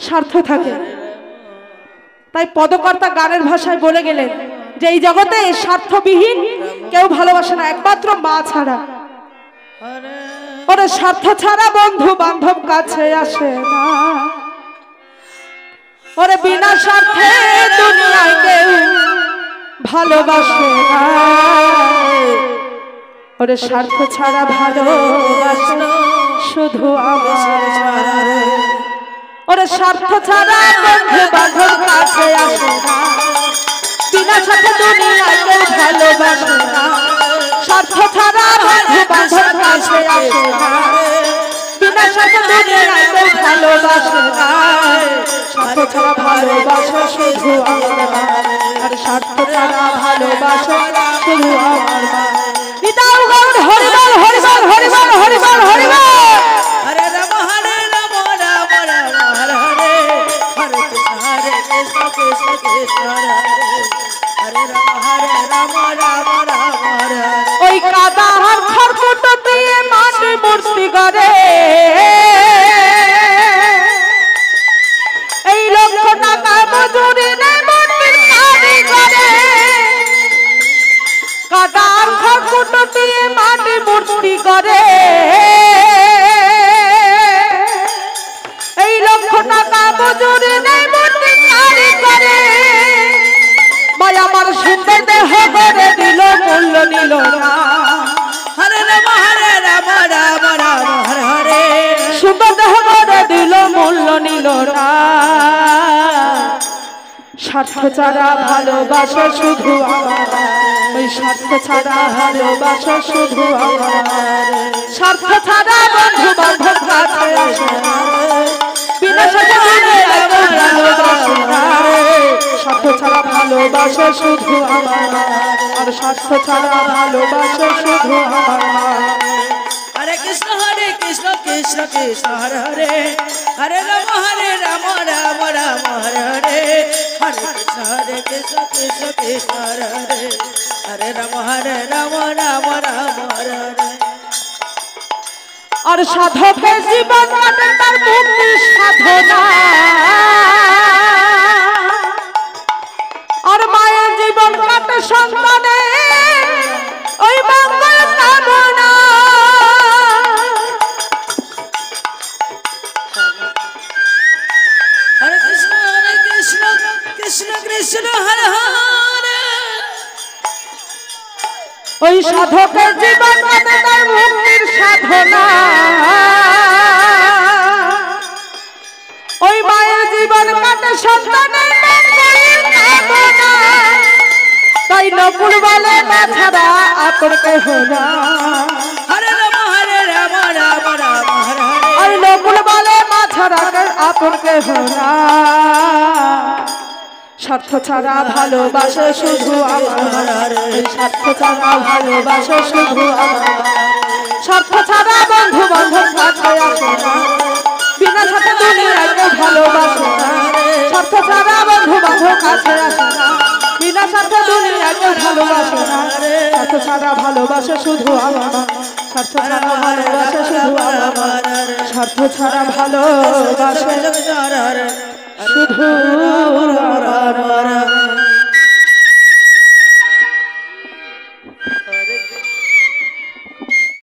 স্বার্থ থাকে। তাই পদকর্তা গানের ভাষায় বলে গেলেন যে এই জগতে স্বার্থবিহীন কেউ ভালোবাসে না, একমাত্র মা ছাড়া। ওরে স্বার্থ ছাড়া বন্ধু বান্ধব কাছে আসে না, ওরে বিনা স্বার্থে দুনিয়ায় কেউ ভালোবাসে না। ওরে স্বার্থ ছাড়া ভালোবাসে শুধু আমার, ওরে স্বার্থ ছাড়া বন্ধু বান্ধব কাছে আসে না, বিনা স্বার্থে দুনিয়ায় কেউ ভালোবাসে না। স্বার্থ ছাড়া বন্ধু বান্ধব কাছে আসে না, বিনা স্বার্থে দুনিয়ায় কেউ ভালোবাসে না। স্বার্থ ছাড়া ভালোবাসে শুধু আমার, আর স্বার্থ ছাড়া ভালোবাসে শুধু আমার। নিতাই গৌর হরিবল হরিবল হরিবল হরিবল হরিবল। হরে রাম রাম রাম হরে হরে, হরে কৃষ্ণ কৃষ্ণ কৃষ্ণ হরে হরে, হরে রাম রাম রাম হরে হরে। ওই কাদা আর খড়কুট দিয়ে মাটি মূর্তি করে, এই লক্ষ টাকা মজুরি নেই মূর্তির কারিগরে। কাদা আর খড়কুট দিয়ে মাটি মূর্তি করে, এই লক্ষ টাকা মজুরি নেই মূর্তির কারিগরে। মায়া আমার সুন্দর দেহ করে দিল, মূল্য নিল না। হরে রাম রাম রাম হরে হরে, সুন্দর দেহ করে দিল, মূল্য নিল না। স্বার্থ ছাড়া ভালোবাসা শুধু আমার, ওই স্বার্থ ছাড়া ভালোবাসা শুধু আমার। স্বার্থ ছাড়া বন্ধু বান্ধব কাছে আসে না, বিনা স্বার্থে দুনিয়ায় কেউ ভালোবাসে না। স্বার্থ ছাড়া ভালোবাসা শুধু আমার, আর স্বার্থ ছাড়া ভালোবাসা শুধু আমার। হরে কৃষ্ণ কৃষ্ণ কৃষ্ণ হরে হরে, হরে রাম রাম রাম হরে হরে, হরে কৃষ্ণ কৃষ্ণ কৃষ্ণ হরে হরে, হরে রাম রাম রাম হরে হরে। আর সাধকের জীবন কাটে তার মুক্তি সাধনা, আর মায়ের জীবন কাটে সন্তানের ওই মঙ্গল কামনা। হরে কৃষ্ণ কৃষ্ণ কৃষ্ণ হরে হরে, ওই সাধকের জীবন কাটে তার মুক্তির সাধনা, ওই মায়ের জীবন কাটে সন্তানের মঙ্গল কামনা। তাই নকুল বলে না ছাড়া আপন কেহ না, হরে রাম রাম রাম হরে হরে, আর নকুল বলে না ছাড়া আপন কেহ না। স্বার্থ ছাড়া ভালোবাসা শুধু আমার, স্বার্থ ছাড়া ভালোবাসা শুধু আমার। স্বার্থ ছাড়া বন্ধু বান্ধব কাছে আসে না, বিনা স্বার্থে দুনিয়ায় কেউ ভালোবাসে না। স্বার্থ ছাড়া বন্ধু বান্ধব কাছে আসে না, বিনা স্বার্থে দুনিয়ায় কেউ ভালোবাসে না। স্বার্থ ছাড়া ভালোবাসা শুধু আমার, স্বার্থ ছাড়া ভালোবাসা শুধু আমার। স্বার্থ ছাড়া ভালোবাসা শুধু আমার।